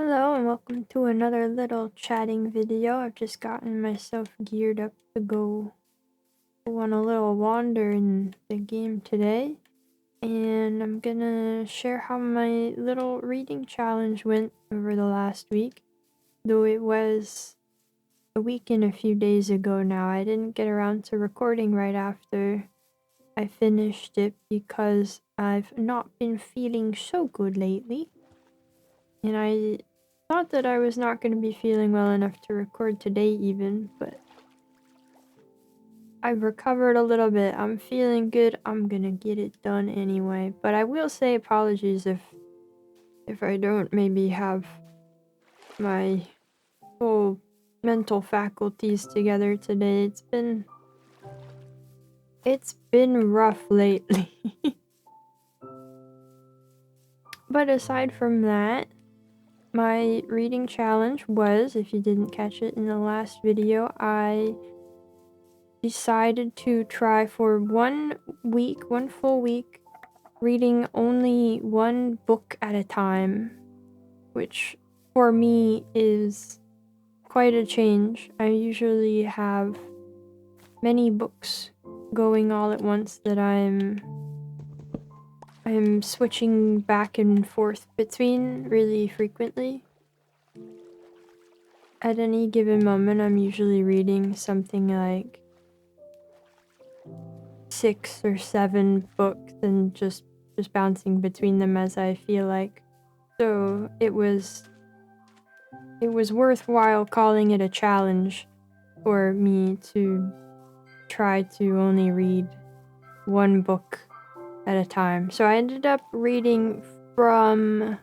Hello and welcome to another little chatting video. I've just gotten myself geared up to go on a little wander in the game today. And I'm gonna share how my little reading challenge went over the last week. Though it was a week and a few days ago now, I didn't get around to recording right after I finished it because I've not been feeling so good lately. And I thought that I was not going to be feeling well enough to record today even, but I've recovered a little bit. I'm feeling good. I'm gonna get it done anyway. But I will say apologies if I don't maybe have my full mental faculties together today. It's been rough lately. But aside from that, my reading challenge was, if you didn't catch it in the last video, I decided to try for 1 week, 1 full week, reading only one book at a time, which for me is quite a change. I usually have many books going all at once that I'm switching back and forth between really frequently. At any given moment, I'm usually reading something like 6 or 7 books and just bouncing between them as I feel like. So it was worthwhile calling it a challenge for me to try to only read one book at a time. So I ended up reading from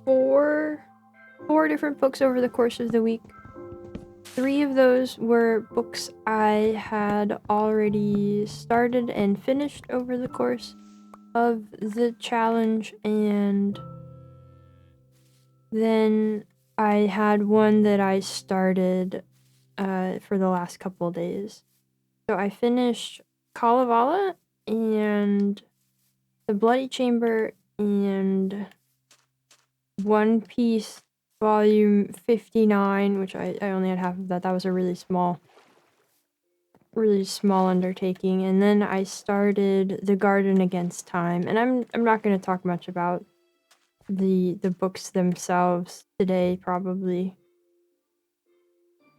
four different books over the course of the week. 3 of those were books I had already started and finished over the course of the challenge, and then I had one that I started for the last couple days. So I finished Kalevala and The Bloody Chamber and One Piece Volume 59, which I only had half of that. That was a really small undertaking. And then I started The Garden Against Time. And I'm not going to talk much about the books themselves today, probably.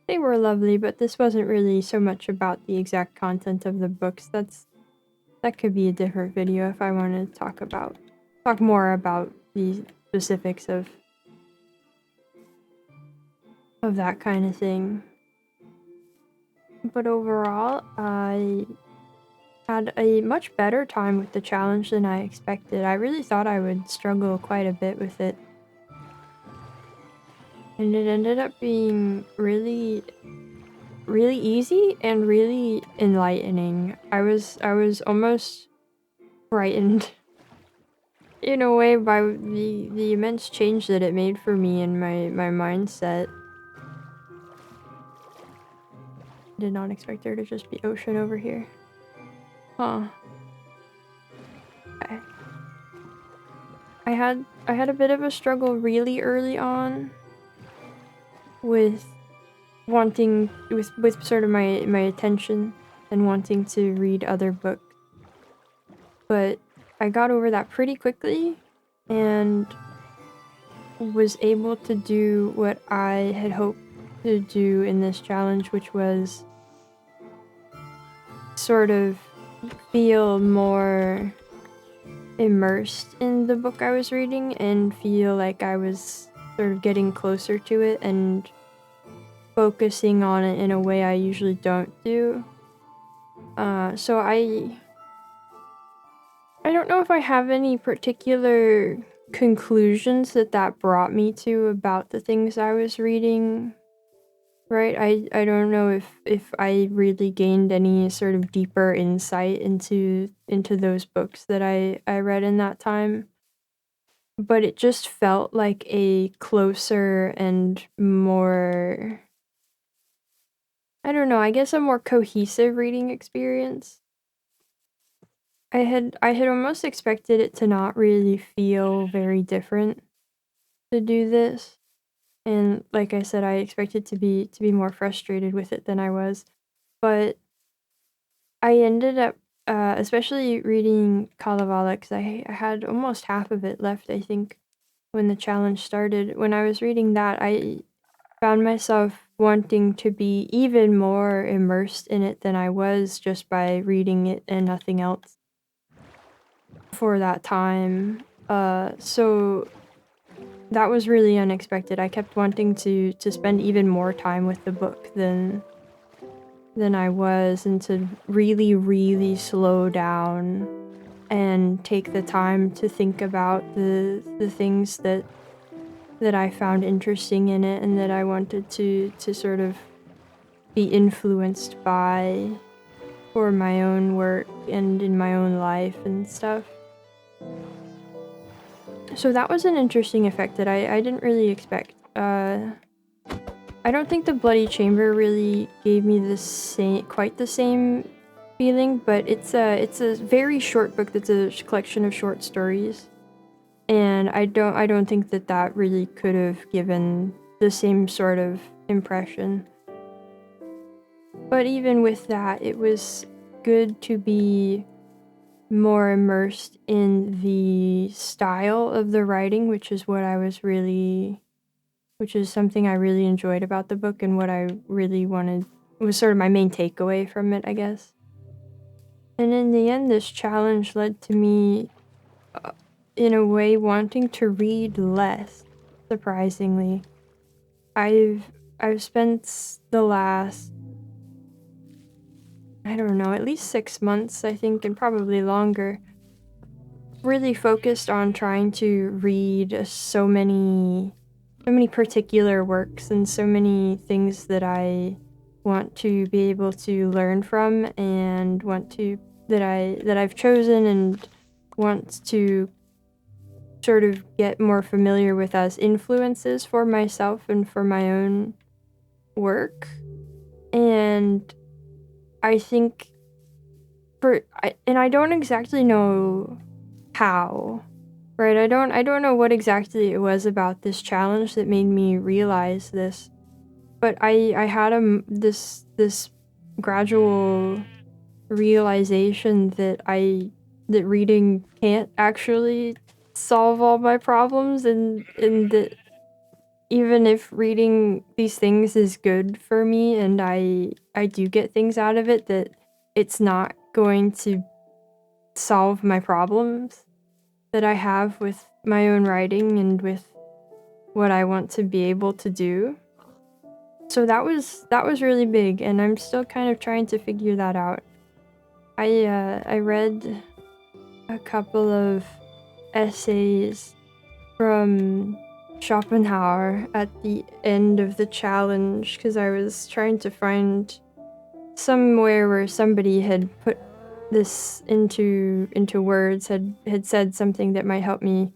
They were lovely, but this wasn't really so much about the exact content of the books. That could be a different video if I want to talk more about the specifics of that kind of thing. But overall, I had a much better time with the challenge than I expected. I really thought I would struggle quite a bit with it. And it ended up being really easy and really enlightening. I was almost frightened in a way by the immense change that it made for me in my mindset. Did not expect there to just be ocean over here. Huh. I had a bit of a struggle really early on with wanting with sort of my attention and wanting to read other books. But I got over that pretty quickly and was able to do what I had hoped to do in this challenge, which was sort of feel more immersed in the book I was reading and feel like I was sort of getting closer to it and focusing on it in a way I usually don't do. So I don't know if I have any particular conclusions that brought me to about the things I was reading. Right, I don't know if I really gained any sort of deeper insight into those books that I read in that time. But it just felt like a closer and more, I don't know, I guess a more cohesive reading experience. I had almost expected it to not really feel very different. to do this. And like I said, I expected to be more frustrated with it than I was. But I ended up, especially reading Kalevala, because I had almost half of it left, I think, when the challenge started. When I was reading that, I found myself wanting to be even more immersed in it than I was just by reading it and nothing else for that time. So that was really unexpected. I kept wanting to spend even more time with the book than I was, and to really, really slow down and take the time to think about the things that I found interesting in it and that I wanted to sort of be influenced by for my own work and in my own life and stuff. So that was an interesting effect that I didn't really expect. I don't think the Bloody Chamber really gave me quite the same feeling, but it's a very short book that's a collection of short stories. And I don't think that really could have given the same sort of impression. But even with that, it was good to be more immersed in the style of the writing, which is something I really enjoyed about the book, and what I really wanted was sort of my main takeaway from it, I guess. And in the end, this challenge led to me, in a way, wanting to read less, surprisingly. I've spent the last, I don't know, at least 6 months, I think, and probably longer, really focused on trying to read so many particular works and so many things that I want to be able to learn from and that I've chosen and want to sort of get more familiar with as influences for myself and for my own work. And I think I don't exactly know how, right? I don't know what exactly it was about this challenge that made me realize this, but I had this gradual realization that reading can't actually solve all my problems, and that even if reading these things is good for me and I do get things out of it, that it's not going to solve my problems that I have with my own writing and with what I want to be able to do. So that was really big, and I'm still kind of trying to figure that out. I read a couple of essays from Schopenhauer at the end of the challenge, because I was trying to find somewhere where somebody had put this into words, had said something that might help me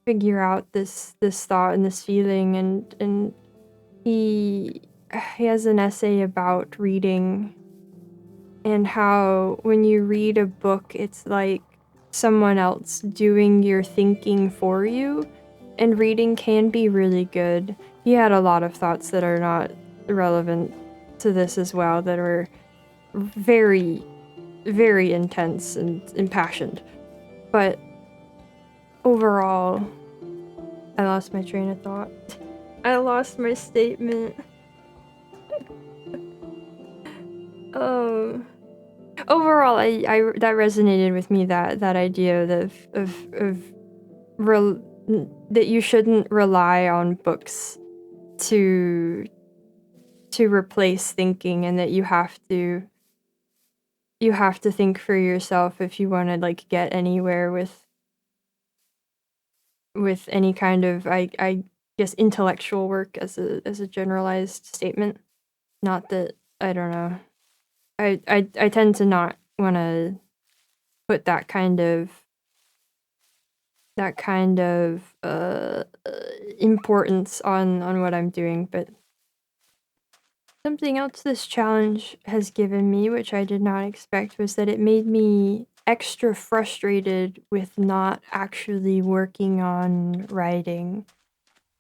figure out this thought and this feeling, and he has an essay about reading and how when you read a book, it's like someone else doing your thinking for you, and reading can be really good. He had a lot of thoughts that are not relevant to this as well, that are very, very intense and impassioned. But overall, I lost my train of thought. I lost my statement. Overall, I that resonated with me, that idea that you shouldn't rely on books to replace thinking, and that you have to think for yourself if you want to like get anywhere with any kind of I guess intellectual work, as a generalized statement. Not that, I don't know. I tend to not want to put that kind of importance on what I'm doing, but something else this challenge has given me, which I did not expect, was that it made me extra frustrated with not actually working on writing.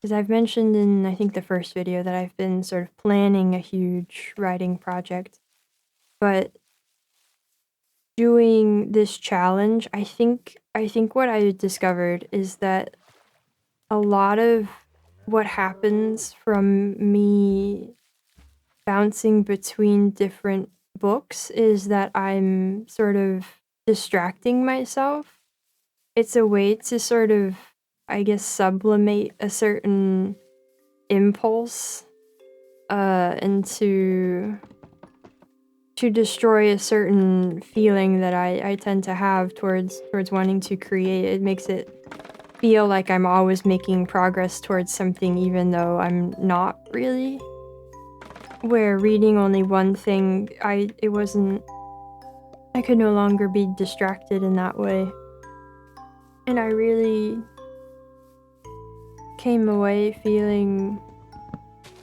because I've mentioned in, I think, the first video that I've been sort of planning a huge writing project, but doing this challenge, I think what I discovered is that a lot of what happens from me bouncing between different books is that I'm sort of distracting myself. It's a way to sort of, I guess, sublimate a certain impulse and to destroy a certain feeling that I tend to have towards wanting to create. It makes it feel like I'm always making progress towards something even though I'm not really. Where reading only one thing, I could no longer be distracted in that way. And I really came away feeling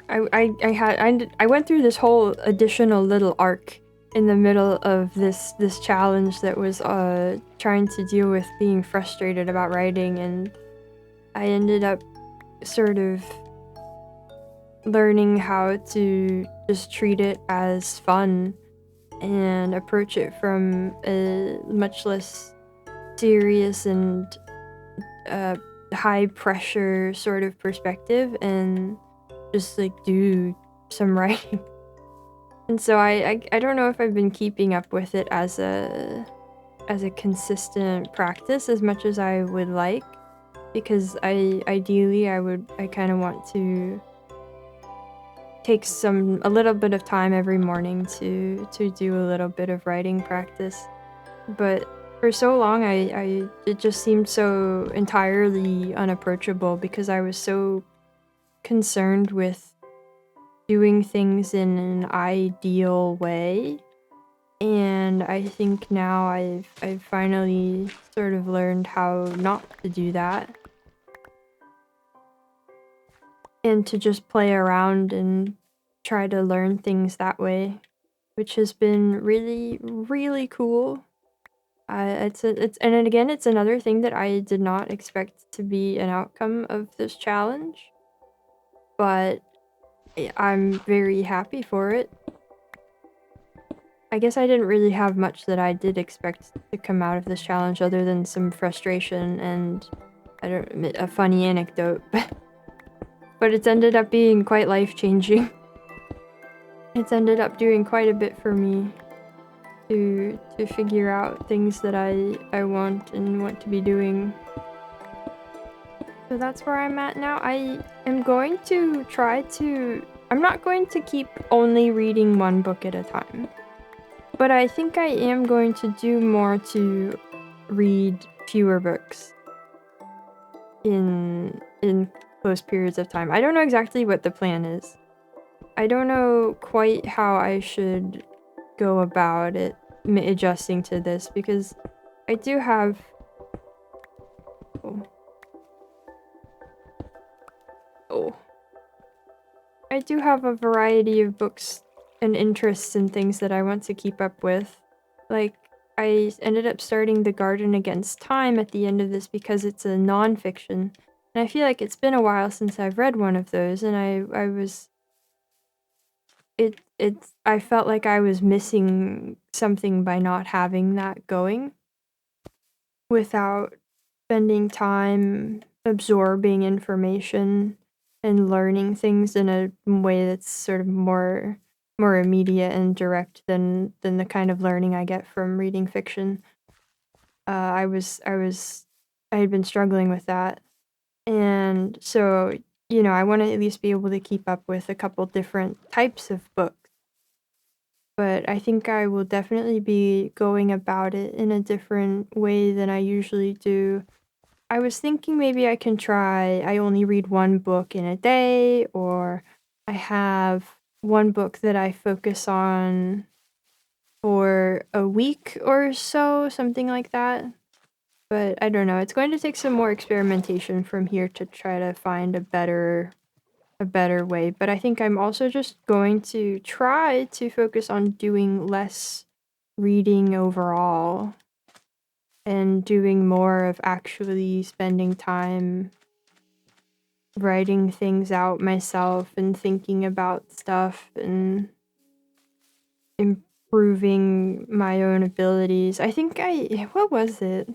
I went through this whole additional little arc in the middle of this challenge that was trying to deal with being frustrated about writing, and I ended up sort of learning how to just treat it as fun and approach it from a much less serious and high pressure sort of perspective, and just like do some writing. And so I don't know if I've been keeping up with it as a consistent practice as much as I would like, because ideally I kind of want to take a little bit of time every morning to do a little bit of writing practice. But for so long it just seemed so entirely unapproachable because I was so concerned with doing things in an ideal way. And I think now I've finally sort of learned how not to do that. And to just play around and try to learn things that way, which has been really, really cool. It's and then again, it's another thing that I did not expect to be an outcome of this challenge, but I'm very happy for it. I guess I didn't really have much that I did expect to come out of this challenge other than some frustration and a funny anecdote, but it's ended up being quite life-changing. It's ended up doing quite a bit for me to figure out things that I want and want to be doing. So that's where I'm at now. I am going to try to... I'm not going to keep only reading one book at a time. But I think I am going to do more to read fewer books in close periods of time. I don't know exactly what the plan is. I don't know quite how I should go about it, adjusting to this, because I do have... Oh. I do have a variety of books and interests and things that I want to keep up with. Like, I ended up starting The Garden Against Time at the end of this because it's a non-fiction. And I feel like it's been a while since I've read one of those, and I felt like I was missing something by not having that going without spending time absorbing information and learning things in a way that's sort of more immediate and direct than the kind of learning I get from reading fiction. I had been struggling with that, and so, you know, I want to at least be able to keep up with a couple different types of books. But I think I will definitely be going about it in a different way than I usually do. I was thinking maybe I can try, I only read one book in a day, or I have one book that I focus on for a week or so, something like that. But I don't know, it's going to take some more experimentation from here to try to find a better way. But I think I'm also just going to try to focus on doing less reading overall and doing more of actually spending time writing things out myself and thinking about stuff and improving my own abilities. I think what was it?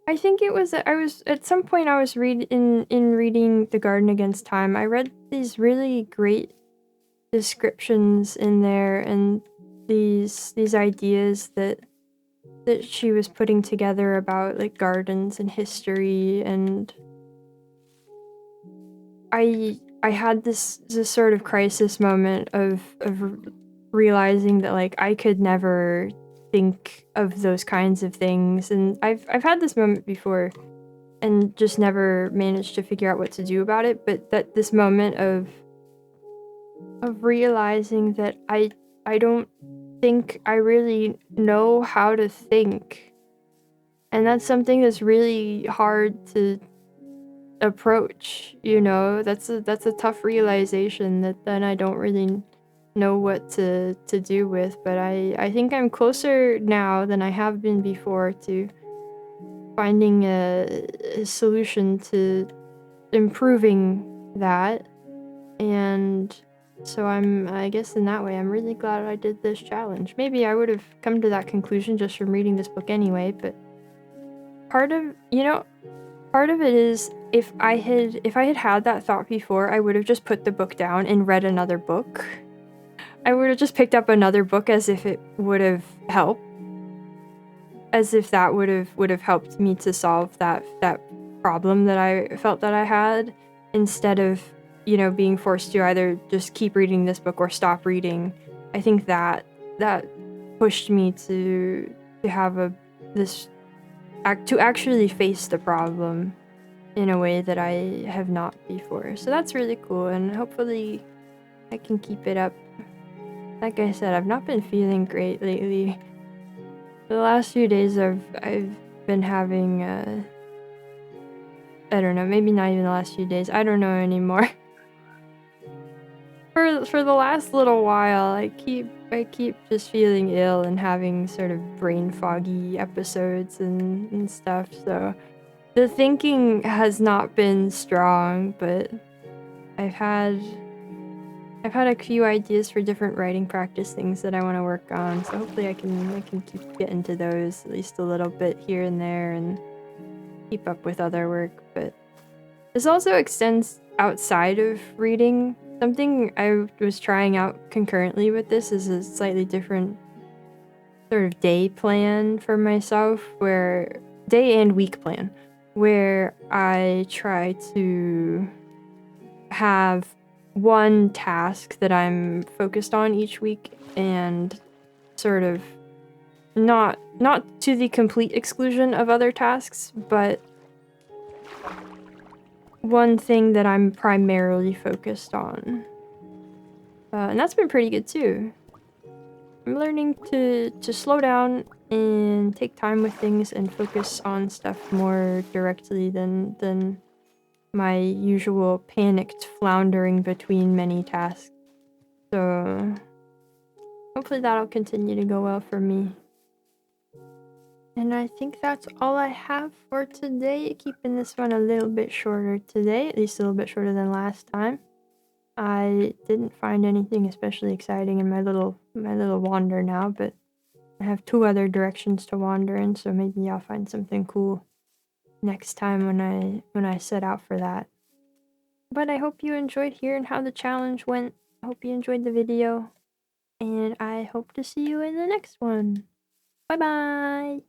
I think it was I was at some point I was reading The Garden Against Time. I read these really great descriptions in there and these ideas that she was putting together about like gardens and history, and I had this sort of crisis moment of realizing that like I could never think of those kinds of things, and I've had this moment before and just never managed to figure out what to do about it, but that this moment of realizing that I don't think I really know how to think, and that's something that's really hard to approach, you know? That's a tough realization that then I don't really know what to do with, but I think I'm closer now than I have been before to finding a solution to improving that. And so I guess in that way I'm really glad I did this challenge. Maybe I would have come to that conclusion just from reading this book anyway, but part of it is if I had that thought before, I would have just put the book down and read another book. I would have just picked up another book as if it would have helped. As if that would have helped me to solve that problem that I felt that I had, instead of, you know, being forced to either just keep reading this book or stop reading. I think that pushed me to have to actually face the problem in a way that I have not before. So that's really cool, and hopefully I can keep it up. Like I said, I've not been feeling great lately. For the last few days I've been having I don't know, maybe not even the last few days. I don't know anymore. For the last little while, I keep just feeling ill and having sort of brain foggy episodes and stuff, so the thinking has not been strong, but I've had a few ideas for different writing practice things that I want to work on, so hopefully I can keep getting to those at least a little bit here and there and keep up with other work. But this also extends outside of reading. Something I was trying out concurrently with this is a slightly different sort of day plan for myself, where day and week plan, where I try to have one task that I'm focused on each week, and sort of not to the complete exclusion of other tasks, but one thing that I'm primarily focused on. And that's been pretty good too. I'm learning to slow down and take time with things and focus on stuff more directly than my usual panicked floundering between many tasks. So hopefully that'll continue to go well for me. And I think that's all I have for today. Keeping this one a little bit shorter today, at least a little bit shorter than last time. I didn't find anything especially exciting in my little wander now, but I have 2 other directions to wander in, so maybe I'll find something cool next time when I set out for that. But I hope you enjoyed hearing how the challenge went. I hope you enjoyed the video, and I hope to see you in the next one. Bye bye.